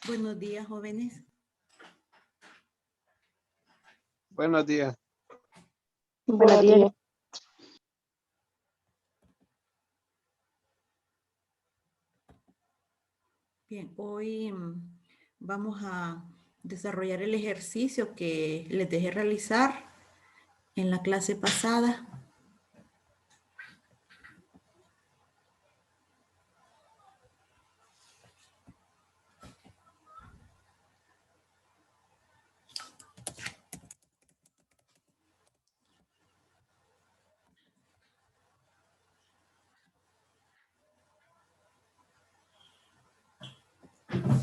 Buenos días, jóvenes. Buenos días. Buenos días. Bien, hoy vamos a desarrollar el ejercicio que les dejé realizar en la clase pasada.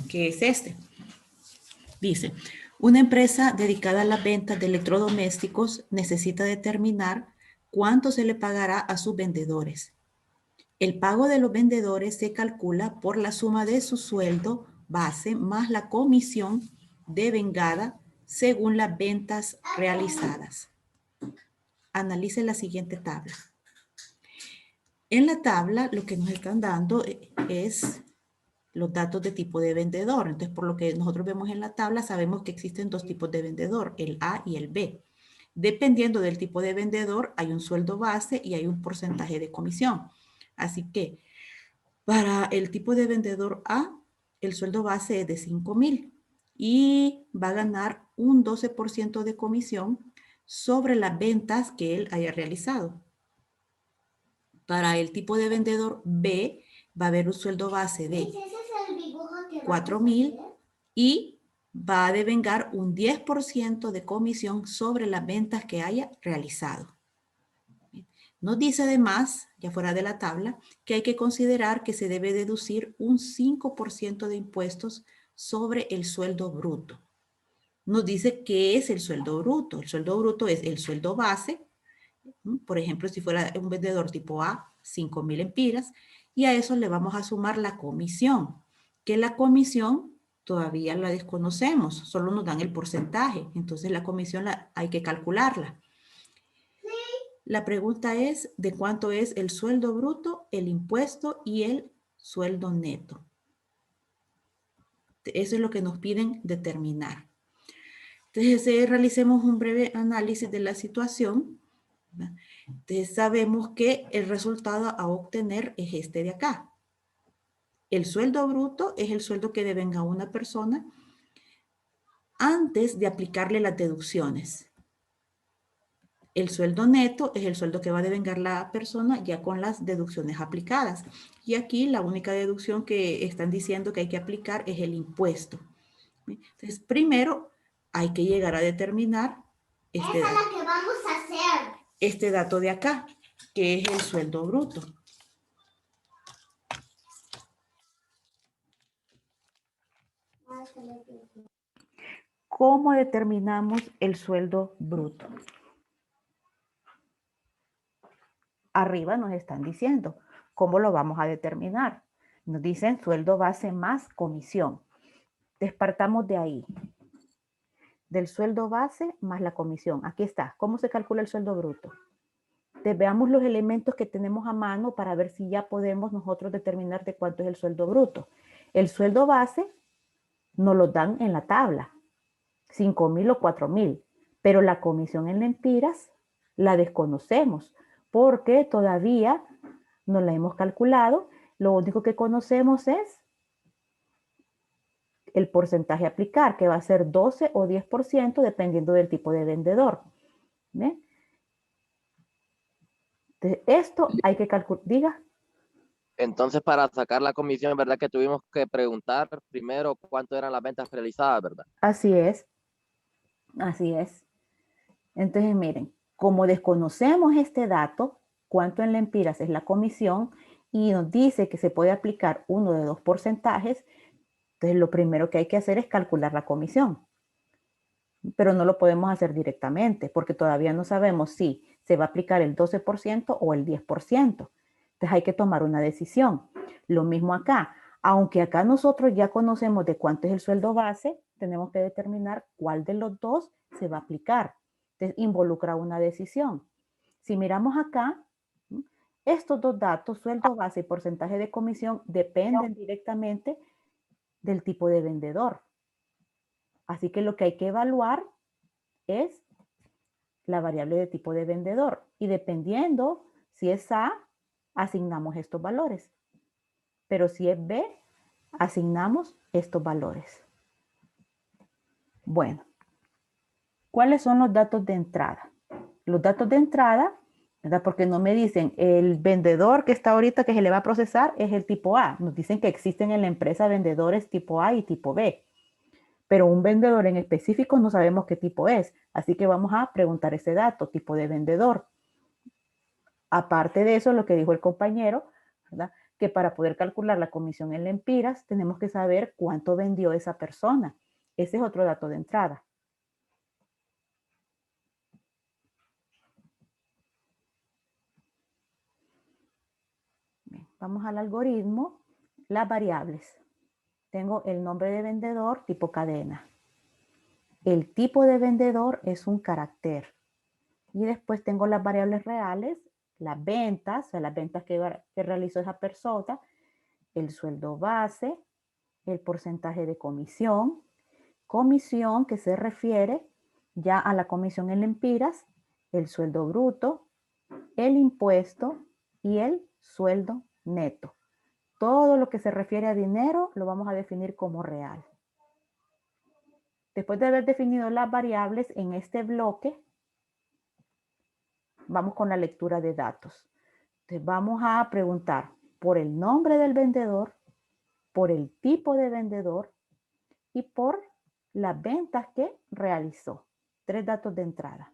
Que es este. Dice, una empresa dedicada a la venta de electrodomésticos necesita determinar cuánto se le pagará a sus vendedores. El pago de los vendedores se calcula por la suma de su sueldo base más la comisión devengada según las ventas realizadas. Analice la siguiente tabla. En la tabla lo que nos están dando es los datos de tipo de vendedor. Entonces, por lo que nosotros vemos en la tabla, sabemos que existen dos tipos de vendedor, el A y el B. Dependiendo del tipo de vendedor, hay un sueldo base y hay un porcentaje de comisión. Así que, para el tipo de vendedor A, el sueldo base es de 5,000 y va a ganar un 12% de comisión sobre las ventas que él haya realizado. Para el tipo de vendedor B, va a haber un sueldo base de 4,000 y va a devengar un 10% de comisión sobre las ventas que haya realizado. Nos dice además, ya fuera de la tabla, que hay que considerar que se debe deducir un 5% de impuestos sobre el sueldo bruto. Nos dice qué es el sueldo bruto. El sueldo bruto es el sueldo base. Por ejemplo, si fuera un vendedor tipo A, 5,000 empiras, y a eso le vamos a sumar la comisión, que la comisión todavía la desconocemos, solo nos dan el porcentaje, entonces la comisión hay que calcularla. La pregunta es de cuánto es el sueldo bruto, el impuesto y el sueldo neto. Eso es lo que nos piden determinar. Entonces, realicemos un breve análisis de la situación. Entonces, sabemos que el resultado a obtener es este de acá. El sueldo bruto es el sueldo que devenga una persona antes de aplicarle las deducciones. El sueldo neto es el sueldo que va a devengar la persona ya con las deducciones aplicadas. Y aquí la única deducción que están diciendo que hay que aplicar es el impuesto. Entonces, primero hay que llegar a determinar este dato de acá, que es el sueldo bruto. ¿Cómo determinamos el sueldo bruto? Arriba nos están diciendo cómo lo vamos a determinar. Nos dicen sueldo base más comisión. Despartamos de ahí. Del sueldo base más la comisión. Aquí está. ¿Cómo se calcula el sueldo bruto? Entonces, veamos los elementos que tenemos a mano para ver si ya podemos nosotros determinar de cuánto es el sueldo bruto. El sueldo base nos lo dan en la tabla. 5,000 o 4,000. Pero la comisión en lempiras la desconocemos porque todavía no la hemos calculado. Lo único que conocemos es el porcentaje a aplicar, que va a ser 12 o 10% dependiendo del tipo de vendedor. ¿Ve? Entonces, esto hay que calcular. Diga. Entonces, para sacar la comisión, ¿verdad? Que tuvimos que preguntar primero cuánto eran las ventas realizadas, ¿verdad? Así es. Así es. Entonces, miren, como desconocemos este dato, cuánto en lempiras es la comisión, y nos dice que se puede aplicar uno de dos porcentajes, entonces lo primero que hay que hacer es calcular la comisión. Pero no lo podemos hacer directamente porque todavía no sabemos si se va a aplicar el 12% o el 10%. Entonces hay que tomar una decisión. Lo mismo acá. Aunque acá nosotros ya conocemos de cuánto es el sueldo base, tenemos que determinar cuál de los dos se va a aplicar. Entonces involucra una decisión. Si miramos acá, estos dos datos, sueldo base y porcentaje de comisión, dependen directamente del tipo de vendedor. Así que lo que hay que evaluar es la variable de tipo de vendedor. Y dependiendo si es A, asignamos estos valores. Pero si es B, asignamos estos valores. Bueno, ¿cuáles son los datos de entrada? Los datos de entrada, ¿verdad? Porque no me dicen el vendedor que está ahorita que se le va a procesar es el tipo A. Nos dicen que existen en la empresa vendedores tipo A y tipo B. Pero un vendedor en específico no sabemos qué tipo es. Así que vamos a preguntar ese dato, tipo de vendedor. Aparte de eso, lo que dijo el compañero, ¿verdad? Que para poder calcular la comisión en lempiras, tenemos que saber cuánto vendió esa persona. Ese es otro dato de entrada. Bien, vamos al algoritmo, las variables. Tengo el nombre de vendedor tipo cadena. El tipo de vendedor es un carácter. Y después tengo las variables reales, las ventas, o sea, las ventas que realizó esa persona, el sueldo base, el porcentaje de comisión que se refiere ya a la comisión en lempiras, el sueldo bruto, el impuesto y el sueldo neto. Todo lo que se refiere a dinero lo vamos a definir como real. Después de haber definido las variables en este bloque, vamos con la lectura de datos. Entonces vamos a preguntar por el nombre del vendedor, por el tipo de vendedor y por las ventas que realizó. 3 datos de entrada.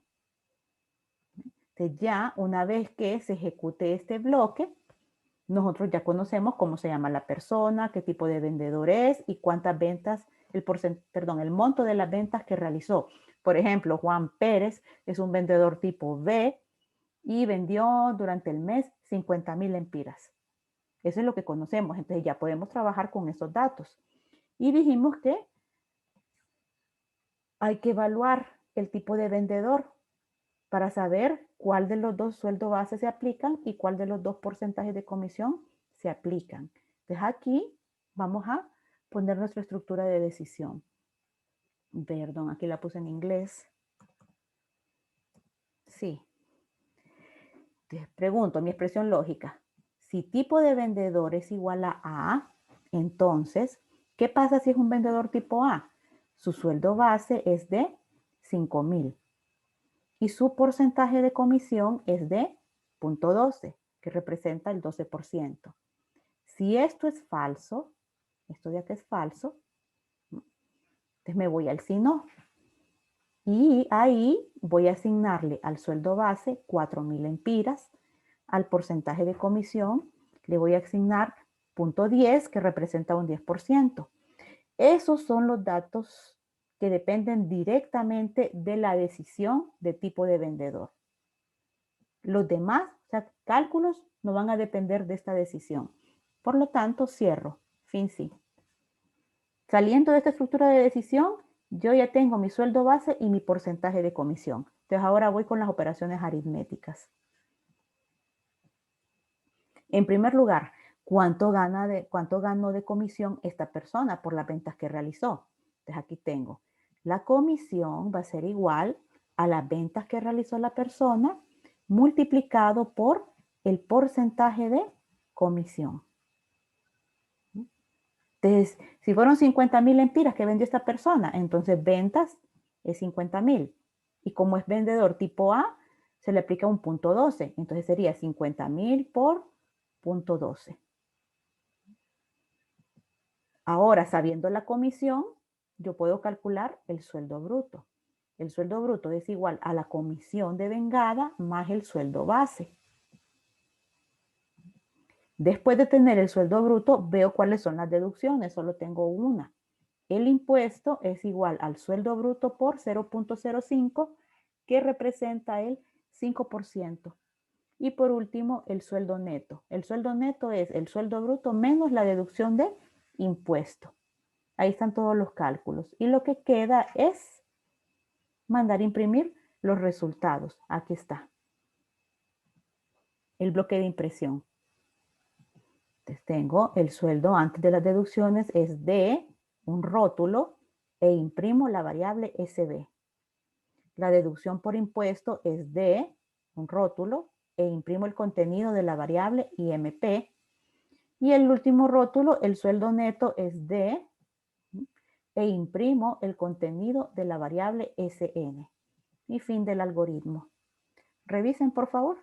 Entonces ya una vez que se ejecute este bloque, nosotros ya conocemos cómo se llama la persona, qué tipo de vendedor es y cuántas ventas, el monto de las ventas que realizó. Por ejemplo, Juan Pérez es un vendedor tipo B y vendió durante el mes 50,000 lempiras. Eso es lo que conocemos. Entonces ya podemos trabajar con esos datos. Y dijimos que hay que evaluar el tipo de vendedor para saber cuál de los dos sueldos base se aplican y cuál de los dos porcentajes de comisión se aplican. Entonces aquí vamos a poner nuestra estructura de decisión. Perdón, aquí la puse en inglés. Sí. Entonces pregunto, mi expresión lógica. Si tipo de vendedor es igual a A, entonces, ¿qué pasa si es un vendedor tipo A? Su sueldo base es de 5,000 y su porcentaje de comisión es de 0.12, que representa el 12%. Si esto es falso, esto de acá es falso, entonces me voy al si no. Y ahí voy a asignarle al sueldo base 4,000 lempiras, al porcentaje de comisión le voy a asignar 0.10, que representa un 10%. Esos son los datos que dependen directamente de la decisión de tipo de vendedor. Los demás, o sea, cálculos no van a depender de esta decisión. Por lo tanto, cierro. Fin sí. Saliendo de esta estructura de decisión, yo ya tengo mi sueldo base y mi porcentaje de comisión. Entonces ahora voy con las operaciones aritméticas. En primer lugar, ¿cuánto ganó de comisión esta persona por las ventas que realizó? Entonces aquí tengo, la comisión va a ser igual a las ventas que realizó la persona multiplicado por el porcentaje de comisión. Entonces, si fueron 50,000 lempiras que vendió esta persona, entonces ventas es 50,000. Y como es vendedor tipo A, se le aplica un punto 12. Entonces sería 50,000 por punto 12. Ahora, sabiendo la comisión, yo puedo calcular el sueldo bruto. El sueldo bruto es igual a la comisión de vengada más el sueldo base. Después de tener el sueldo bruto, veo cuáles son las deducciones. Solo tengo una. El impuesto es igual al sueldo bruto por 0.05, que representa el 5%. Y por último, el sueldo neto. El sueldo neto es el sueldo bruto menos la deducción de impuesto. Ahí están todos los cálculos. Y lo que queda es mandar imprimir los resultados. Aquí está. El bloque de impresión. Entonces tengo el sueldo antes de las deducciones es de un rótulo e imprimo la variable SB. La deducción por impuesto es de un rótulo e imprimo el contenido de la variable IMP. Y el último rótulo, el sueldo neto, es de e imprimo el contenido de la variable SN. Y fin del algoritmo. Revisen, por favor.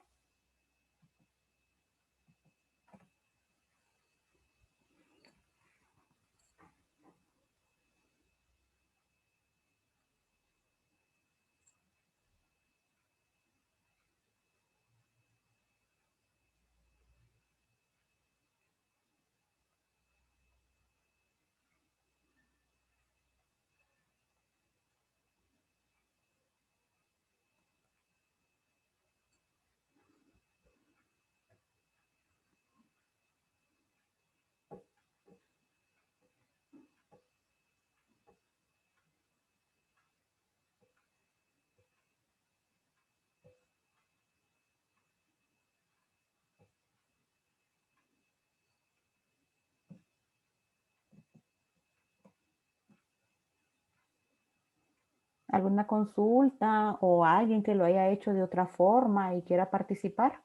¿Alguna consulta o alguien que lo haya hecho de otra forma y quiera participar?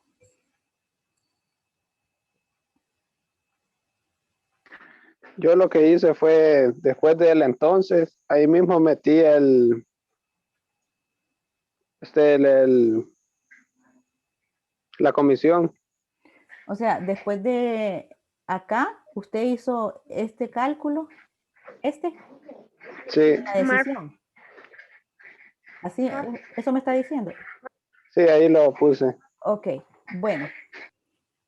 Yo lo que hice fue, después del entonces, ahí mismo metí la comisión. O sea, después de acá, usted hizo este cálculo, Sí, la decisión. Así, eso me está diciendo. sí, ahí lo puse. Ok, bueno.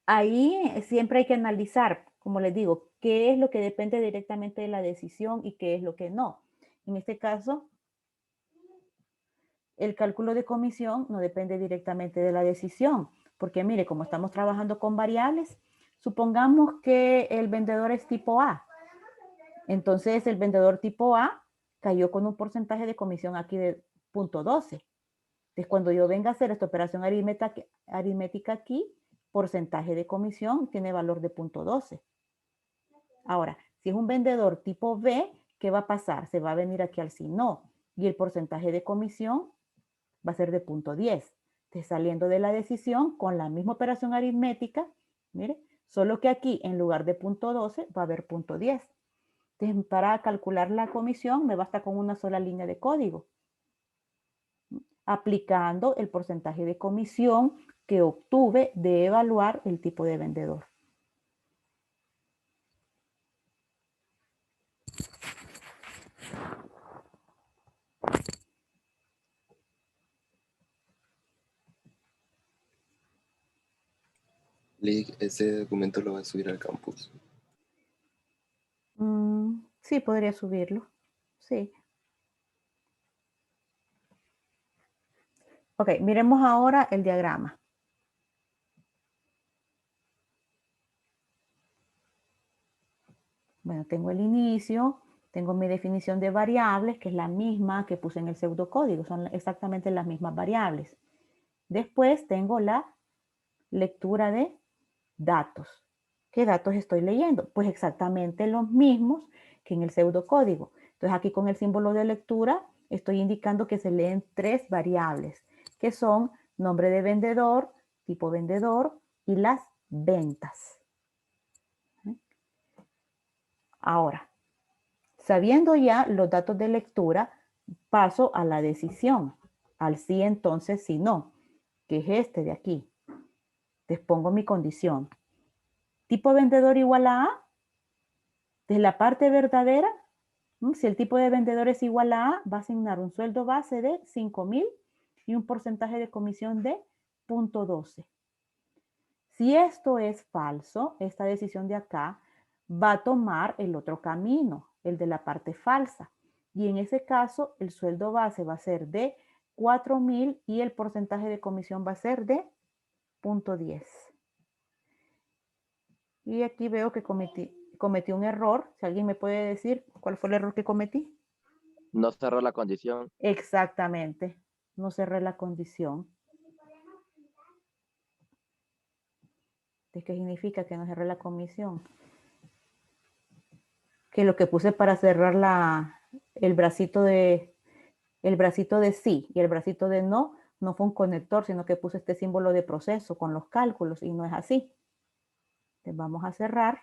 Ahí siempre hay que analizar, como les digo, qué es lo que depende directamente de la decisión y qué es lo que no. En este caso, el cálculo de comisión no depende directamente de la decisión, porque mire, como estamos trabajando con variables, supongamos que el vendedor es tipo A. Entonces, el vendedor tipo A cayó con un porcentaje de comisión aquí de 0.12. Entonces, cuando yo venga a hacer esta operación aritmética aquí, porcentaje de comisión tiene valor de 0.12. Ahora, si es un vendedor tipo B, ¿qué va a pasar? Se va a venir aquí al sí no. Y el porcentaje de comisión va a ser de 0.10. Entonces, saliendo de la decisión, con la misma operación aritmética, mire, solo que aquí en lugar de 0.12 va a haber 0.10. Entonces, para calcular la comisión me basta con una sola línea de código, aplicando el porcentaje de comisión que obtuve de evaluar el tipo de vendedor. Lick, ese documento lo va a subir al campus. Sí, podría subirlo. Sí. Ok, miremos ahora el diagrama. Bueno, tengo el inicio, tengo mi definición de variables, que es la misma que puse en el pseudocódigo, son exactamente las mismas variables. Después tengo la lectura de datos. ¿Qué datos estoy leyendo? Pues exactamente los mismos que en el pseudocódigo. Entonces aquí con el símbolo de lectura estoy indicando que se leen 3 variables, que son nombre de vendedor, tipo vendedor y las ventas. Ahora, sabiendo ya los datos de lectura, paso a la decisión, al sí entonces sí no. que es este de aquí. Les pongo mi condición. Tipo de vendedor igual a A. De la parte verdadera, si el tipo de vendedor es igual a A, va a asignar un sueldo base de 5,000 y un porcentaje de comisión de 0.12. Si esto es falso, esta decisión de acá va a tomar el otro camino, el de la parte falsa. Y en ese caso, el sueldo base va a ser de 4,000 y el porcentaje de comisión va a ser de 0.10. Y aquí veo que cometí un error. Si alguien me puede decir cuál fue el error que cometí. No cerró la condición. Exactamente. No cerré la condición. ¿De qué significa que no cerré la comisión? Que lo que puse para cerrar el bracito de sí y el bracito de no fue un conector, sino que puse este símbolo de proceso con los cálculos y no es así. Entonces vamos a cerrar.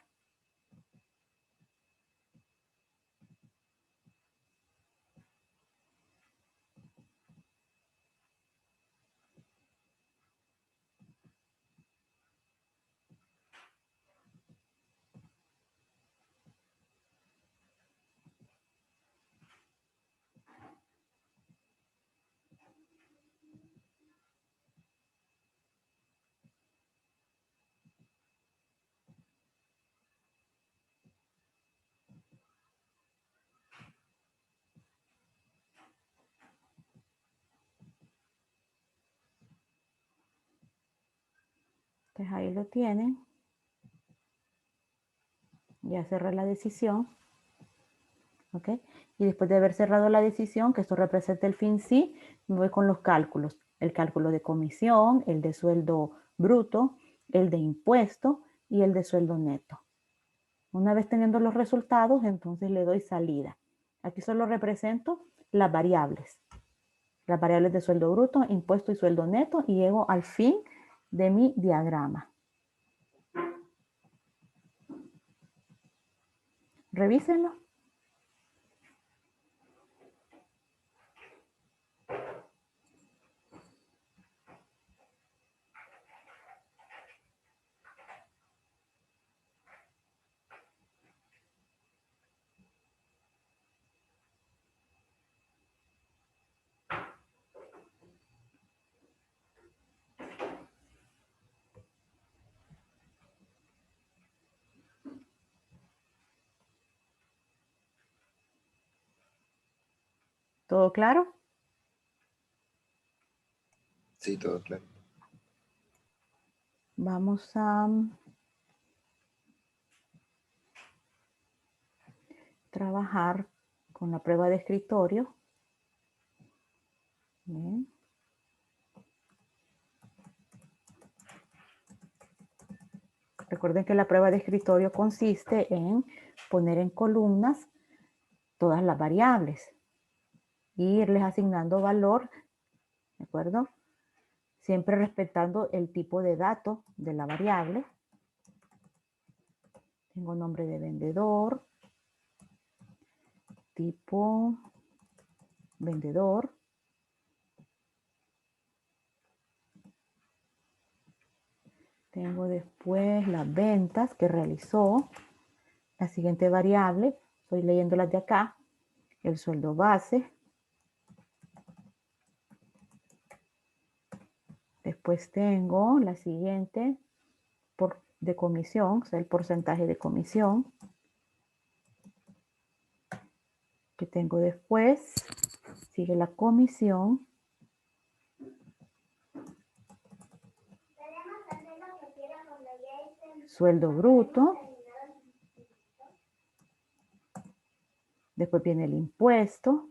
Entonces ahí lo tienen. Ya cerré la decisión. ¿Ok? Y después de haber cerrado la decisión, que esto representa el fin sí, me voy con los cálculos. El cálculo de comisión, el de sueldo bruto, el de impuesto y el de sueldo neto. Una vez teniendo los resultados, entonces le doy salida. Aquí solo represento las variables. Las variables de sueldo bruto, impuesto y sueldo neto y llego al fin de mi diagrama. Revísenlo. ¿Todo claro? Sí, todo claro. Vamos a trabajar con la prueba de escritorio. Bien. Recuerden que la prueba de escritorio consiste en poner en columnas todas las variables y irles asignando valor, ¿de acuerdo? Siempre respetando el tipo de dato de la variable. Tengo nombre de vendedor, tipo vendedor. Tengo después las ventas que realizó. La siguiente variable, estoy leyéndolas de acá, el sueldo base. Después tengo la siguiente de comisión, o sea, el porcentaje de comisión. Que tengo después, sigue la comisión. Sueldo bruto. Después viene el impuesto.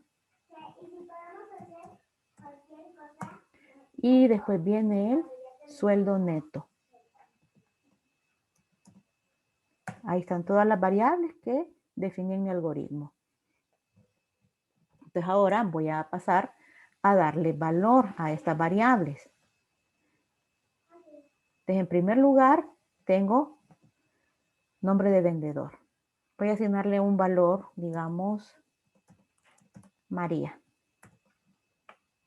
Y después viene el sueldo neto. Ahí están todas las variables que definen mi algoritmo. Entonces ahora voy a pasar a darle valor a estas variables. Entonces en primer lugar tengo nombre de vendedor. Voy a asignarle un valor, digamos, María.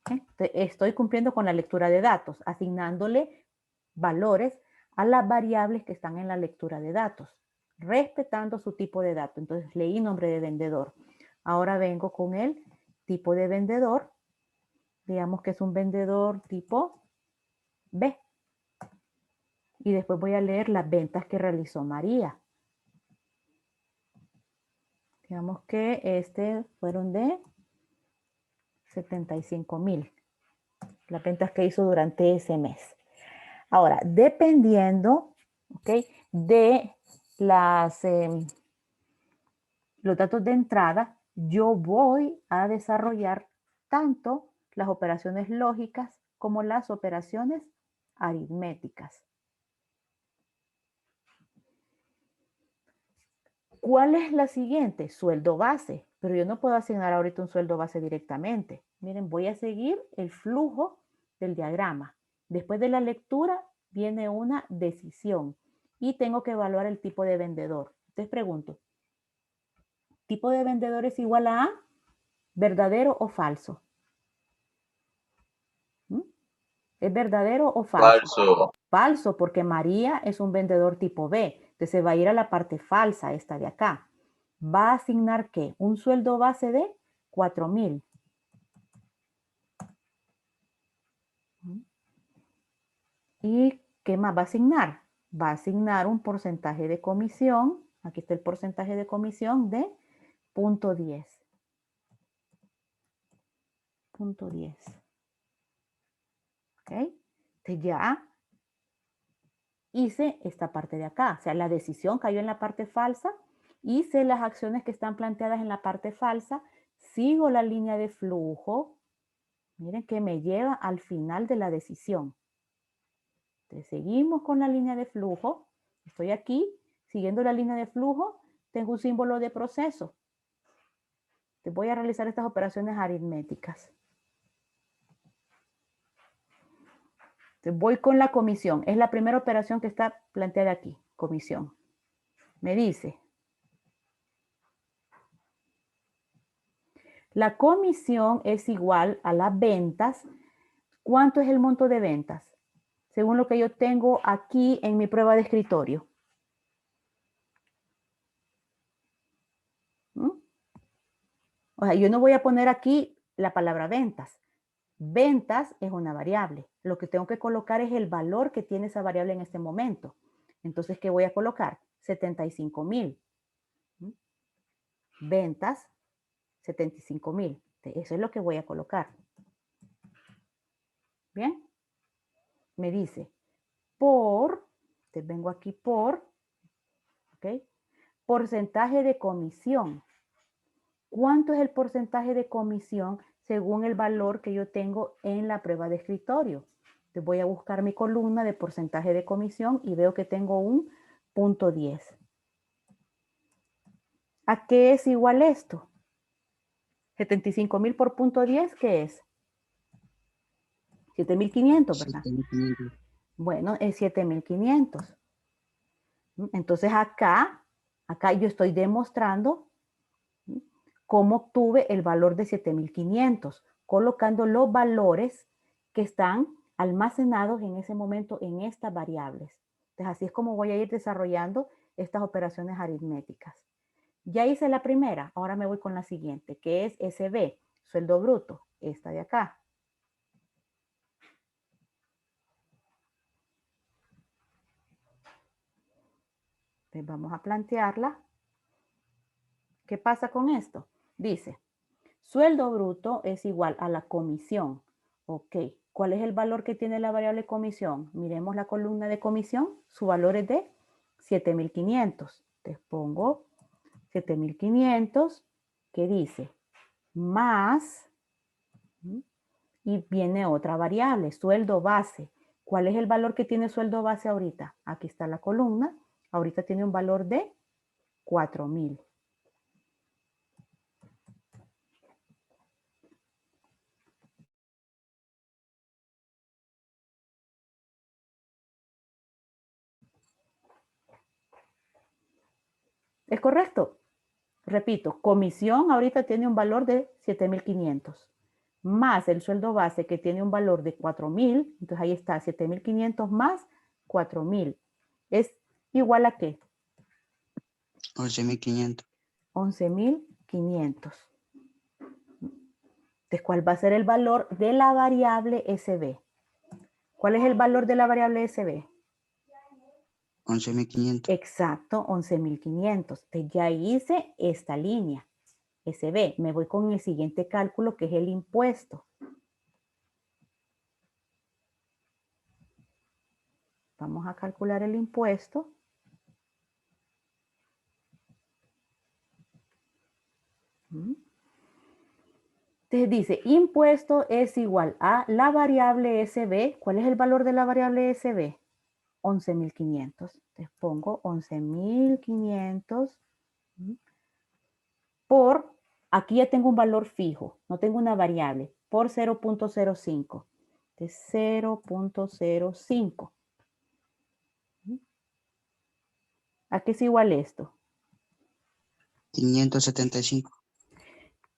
¿Ok? Estoy cumpliendo con la lectura de datos, asignándole valores a las variables que están en la lectura de datos, respetando su tipo de dato. Entonces leí nombre de vendedor. Ahora vengo con el tipo de vendedor. Digamos que es un vendedor tipo B. Y después voy a leer las ventas que realizó María. Digamos que fueron de 75,000. Las ventas que hizo durante ese mes. Ahora, dependiendo, ¿ok?, de los datos de entrada, yo voy a desarrollar tanto las operaciones lógicas como las operaciones aritméticas. ¿Cuál es la siguiente? Sueldo base. Pero yo no puedo asignar ahorita un sueldo base directamente. Miren, voy a seguir el flujo del diagrama. Después de la lectura viene una decisión y tengo que evaluar el tipo de vendedor. Entonces pregunto, ¿tipo de vendedor es igual a verdadero o falso? ¿Mm? ¿Es verdadero o falso? Falso. Falso, porque María es un vendedor tipo B. Entonces se va a ir a la parte falsa, esta de acá. ¿Va a asignar qué? Un sueldo base de 4,000. ¿Y qué más va a asignar? Va a asignar un porcentaje de comisión. Aquí está el porcentaje de comisión de 0.10. 0.10. ¿Ok? Entonces ya hice esta parte de acá. O sea, la decisión cayó en la parte falsa. Hice las acciones que están planteadas en la parte falsa. Sigo la línea de flujo. Miren que me lleva al final de la decisión. Entonces, seguimos con la línea de flujo. Estoy aquí, siguiendo la línea de flujo. Tengo un símbolo de proceso. Te voy a realizar estas operaciones aritméticas. Entonces, voy con la comisión. Es la primera operación que está planteada aquí. Comisión. Me dice, la comisión es igual a las ventas. ¿Cuánto es el monto de ventas? Según lo que yo tengo aquí en mi prueba de escritorio. ¿Mm? O sea, yo no voy a poner aquí la palabra ventas. Ventas es una variable. Lo que tengo que colocar es el valor que tiene esa variable en este momento. Entonces, ¿qué voy a colocar? 75,000. Ventas, 75,000. Eso es lo que voy a colocar. ¿Bien? Me dice, te vengo aquí ¿ok? Porcentaje de comisión. ¿Cuánto es el porcentaje de comisión según el valor que yo tengo en la prueba de escritorio? Entonces voy a buscar mi columna de porcentaje de comisión y veo que tengo un 0.10. ¿A qué es igual esto? 75,000 por 0.10, ¿qué es? 7,500, ¿verdad? 7,500. Bueno, es 7,500. Entonces acá yo estoy demostrando cómo obtuve el valor de 7,500, colocando los valores que están almacenados en ese momento en estas variables. Entonces, así es como voy a ir desarrollando estas operaciones aritméticas. Ya hice la primera, ahora me voy con la siguiente, que es SB, sueldo bruto, esta de acá. Entonces, vamos a plantearla. ¿Qué pasa con esto? Dice, sueldo bruto es igual a la comisión. Ok, ¿cuál es el valor que tiene la variable comisión? Miremos la columna de comisión, su valor es de 7,500. Entonces pongo 7,500, que dice, más, y viene otra variable, sueldo base. ¿Cuál es el valor que tiene sueldo base ahorita? Aquí está la columna, ahorita tiene un valor de 4,000. ¿Es correcto? Repito, comisión ahorita tiene un valor de 7,500. más el sueldo base que tiene un valor de 4,000, entonces ahí está, 7,500 más 4,000. ¿Es igual a qué? 11.500. 11,500. Entonces, ¿cuál va a ser el valor de la variable SB? ¿Cuál es el valor de la variable SB? 11.500. Exacto, 11,500. Entonces, ya hice esta línea, SB. Me voy con el siguiente cálculo, que es el impuesto. Vamos a calcular el impuesto. Entonces dice, impuesto es igual a la variable SB. ¿Cuál es el valor de la variable SB? 11,500. Entonces pongo 11,500 por, aquí ya tengo un valor fijo, no tengo una variable, por 0.05. Entonces 0.05. ¿A qué es igual esto? 575.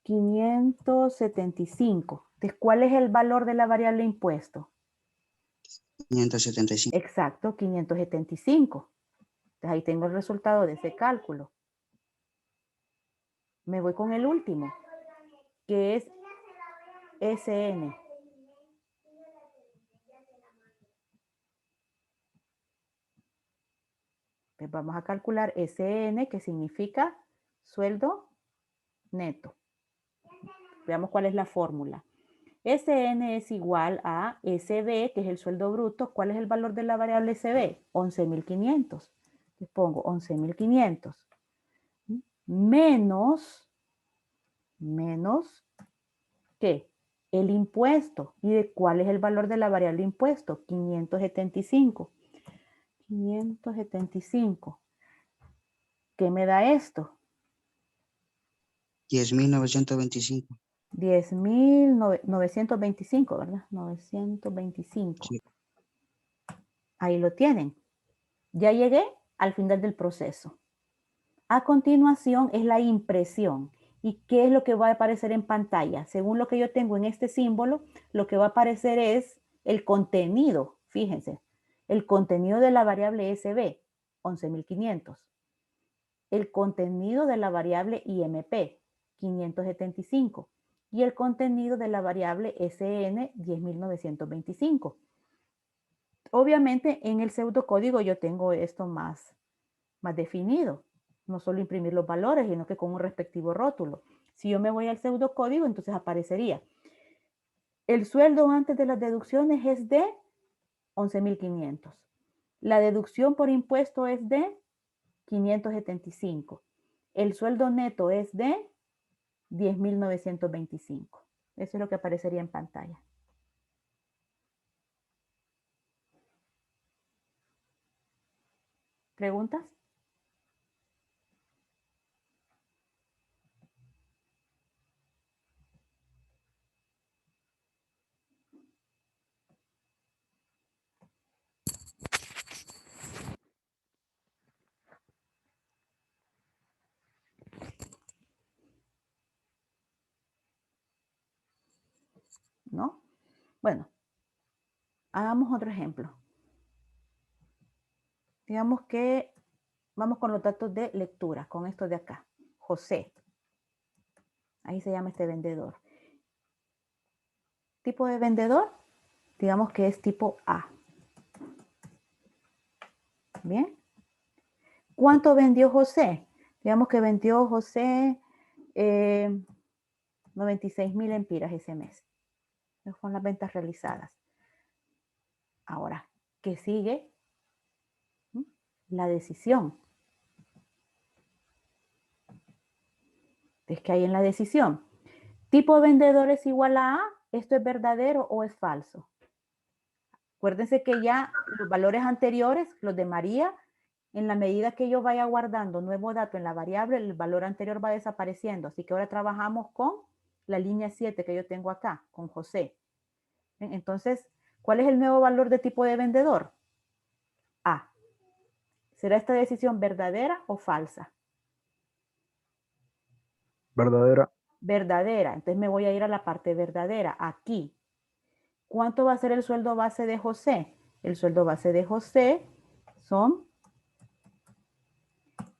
575. Entonces, ¿cuál es el valor de la variable impuesto? 575. Exacto, 575. Entonces, ahí tengo el resultado de ese cálculo. Me voy con el último, que es SN. Pues vamos a calcular SN, que significa sueldo neto. Veamos cuál es la fórmula. SN es igual a SB, que es el sueldo bruto. ¿Cuál es el valor de la variable SB? 11,500. Les pongo 11,500. Menos, ¿qué? El impuesto. ¿Y de cuál es el valor de la variable impuesto? 575. 575. ¿Qué me da esto? 10.925. 10,925, ¿verdad? 925. Sí. Ahí lo tienen. Ya llegué al final del proceso. A continuación es la impresión. ¿Y qué es lo que va a aparecer en pantalla? Según lo que yo tengo en este símbolo, lo que va a aparecer es el contenido. Fíjense, el contenido de la variable SB, 11,500. El contenido de la variable IMP, 575. Y el contenido de la variable SN, 10,925. Obviamente en el pseudocódigo yo tengo esto más definido. No solo imprimir los valores, sino que con un respectivo rótulo. Si yo me voy al pseudocódigo, entonces aparecería. El sueldo antes de las deducciones es de 11,500. La deducción por impuesto es de 575. El sueldo neto es de 10,925. Eso es lo que aparecería en pantalla. ¿Preguntas? ¿No? Bueno, hagamos otro ejemplo. Digamos que vamos con los datos de lectura, con esto de acá. José. Ahí se llama este vendedor. Tipo de vendedor, digamos que es tipo A. Bien. ¿Cuánto vendió José? Digamos que vendió José 96,000 empiras ese mes. Esas son las ventas realizadas. Ahora, ¿qué sigue? La decisión. Es que hay en la decisión. Tipo vendedor es igual a A. ¿Esto es verdadero o es falso? Acuérdense que ya los valores anteriores, los de María, en la medida que yo vaya guardando nuevo dato en la variable, el valor anterior va desapareciendo. Así que ahora trabajamos con la línea 7 que yo tengo acá, con José. Entonces, ¿cuál es el nuevo valor de tipo de vendedor? A. ¿Será esta decisión verdadera o falsa? Verdadera. verdadera. Entonces me voy a ir a la parte verdadera, aquí. ¿Cuánto va a ser el sueldo base de José? El sueldo base de José son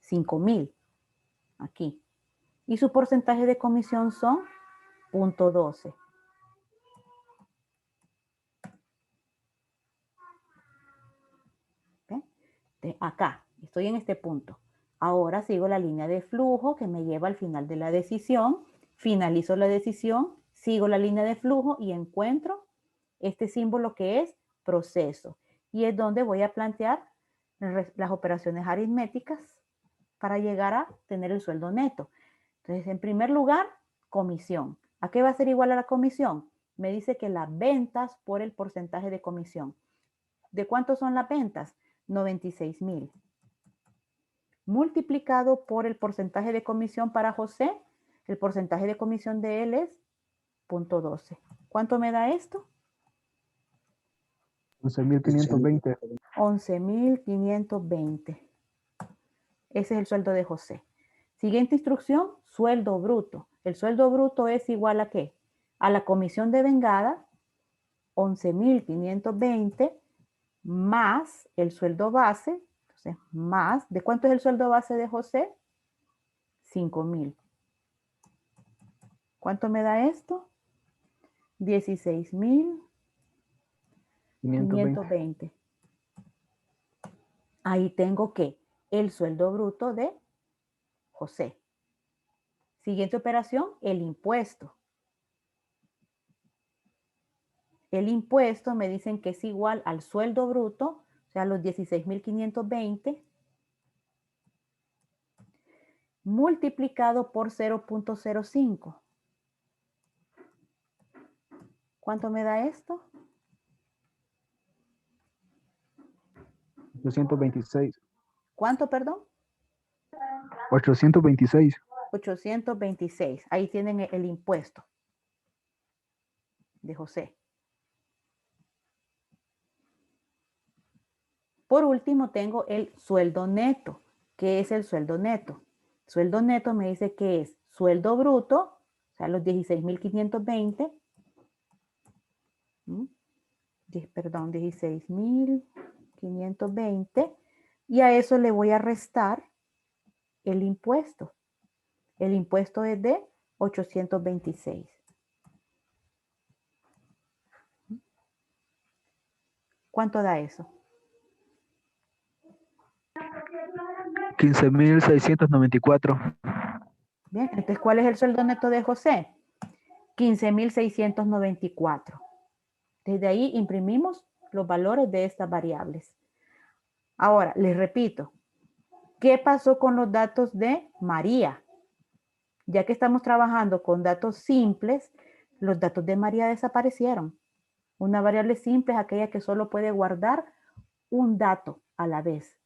5,000, aquí. Y su porcentaje de comisión son 0.12. Acá, estoy en este punto. Ahora sigo la línea de flujo que me lleva al final de la decisión, finalizo la decisión, sigo la línea de flujo y encuentro este símbolo que es proceso. Y es donde voy a plantear las operaciones aritméticas para llegar a tener el sueldo neto. Entonces, en primer lugar, comisión. ¿A qué va a ser igual a la comisión? Me dice que las ventas por el porcentaje de comisión. ¿De cuánto son las ventas? 96,000. Multiplicado por el porcentaje de comisión para José, el porcentaje de comisión de él es 0.12. ¿Cuánto me da esto? 11.520. 11,520. Ese es el sueldo de José. Siguiente instrucción, sueldo bruto. El sueldo bruto es igual a ¿qué? A la comisión de vengada, 11,520 más el sueldo base. Entonces, más, ¿de cuánto es el sueldo base de José? 5,000. ¿Cuánto me da esto? 16,520. Ahí tengo que el sueldo bruto de José. Siguiente operación, el impuesto. El impuesto me dicen que es igual al sueldo bruto, o sea, los 16,520 multiplicado por 0.05. ¿Cuánto me da esto? 826. ¿Cuánto, perdón? 826. 826. Ahí tienen el impuesto de José. Por último, tengo el sueldo neto. ¿Qué es el sueldo neto? Sueldo neto me dice que es sueldo bruto, o sea, los 16,520. Perdón, 16,520. Y a eso le voy a restar el impuesto. El impuesto es de 826. ¿Cuánto da eso? 15.694. Bien, entonces, ¿cuál es el sueldo neto de José? 15,694. Desde ahí imprimimos los valores de estas variables. Ahora, les repito, ¿qué pasó con los datos de María? Ya que estamos trabajando con datos simples, los datos de María desaparecieron. Una variable simple es aquella que solo puede guardar un dato a la vez.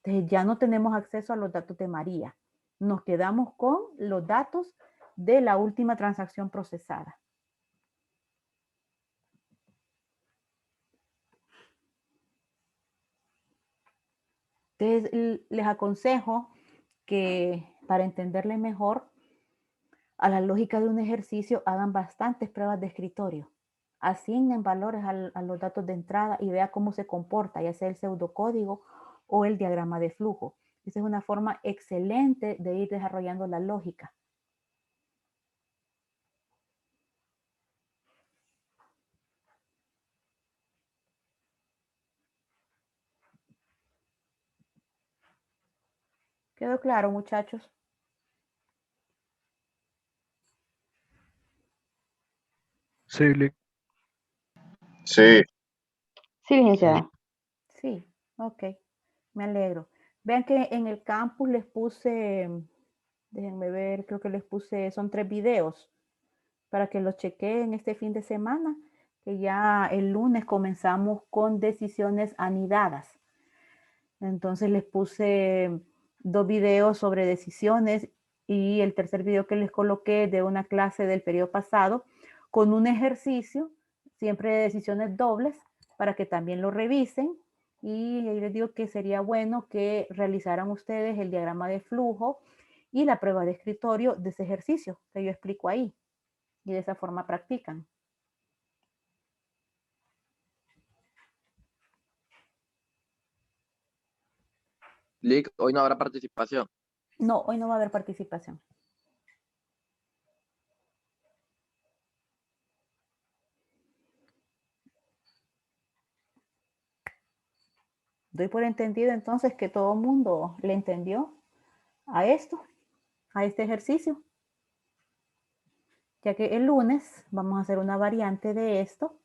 Entonces ya no tenemos acceso a los datos de María. Nos quedamos con los datos de la última transacción procesada. Entonces les aconsejo que para entenderle mejor a la lógica de un ejercicio hagan bastantes pruebas de escritorio. Asignen valores a los datos de entrada y vea cómo se comporta, ya sea el pseudocódigo o el diagrama de flujo. Esa es una forma excelente de ir desarrollando la lógica. ¿Quedó claro, muchachos? Sí, Sí, licenciada. Sí, ok, me alegro. Vean que en el campus les puse, déjenme ver, creo que les puse, son 3 videos para que los chequeen este fin de semana, que ya el lunes comenzamos con decisiones anidadas. Entonces les puse 2 videos sobre decisiones y el tercer video que les coloqué de una clase del periodo pasado con un ejercicio, siempre de decisiones dobles, para que también lo revisen. Y ahí les digo que sería bueno que realizaran ustedes el diagrama de flujo y la prueba de escritorio de ese ejercicio que yo explico ahí. Y de esa forma practican. Lick, hoy no habrá participación. No, hoy no va a haber participación. Doy por entendido entonces que todo el mundo le entendió a esto, a este ejercicio. Ya que el lunes vamos a hacer una variante de esto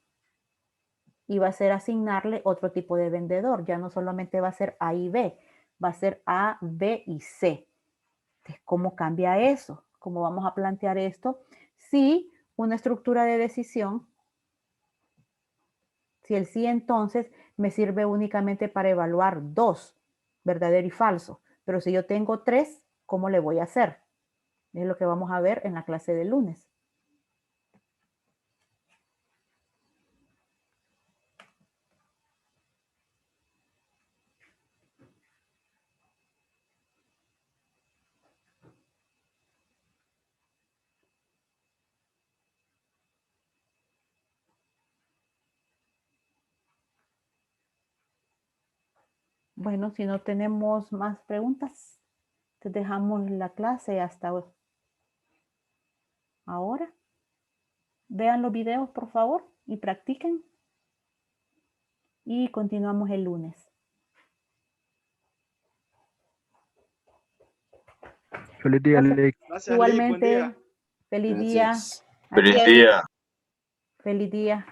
y va a ser asignarle otro tipo de vendedor. Ya no solamente va a ser A y B, va a ser A, B y C. Entonces, ¿cómo cambia eso? ¿Cómo vamos a plantear esto? Si una estructura de decisión, si el sí entonces me sirve únicamente para evaluar 2, verdadero y falso. Pero si yo tengo 3, ¿cómo le voy a hacer? Es lo que vamos a ver en la clase del lunes. Bueno, si no tenemos más preguntas, te dejamos la clase hasta ahora. Vean los videos, por favor, y practiquen. Y continuamos el lunes. Feliz día, Gracias. Lick. Gracias, Lick. Buen día. Igualmente, feliz día. Gracias. Adiós. Feliz día. Feliz día.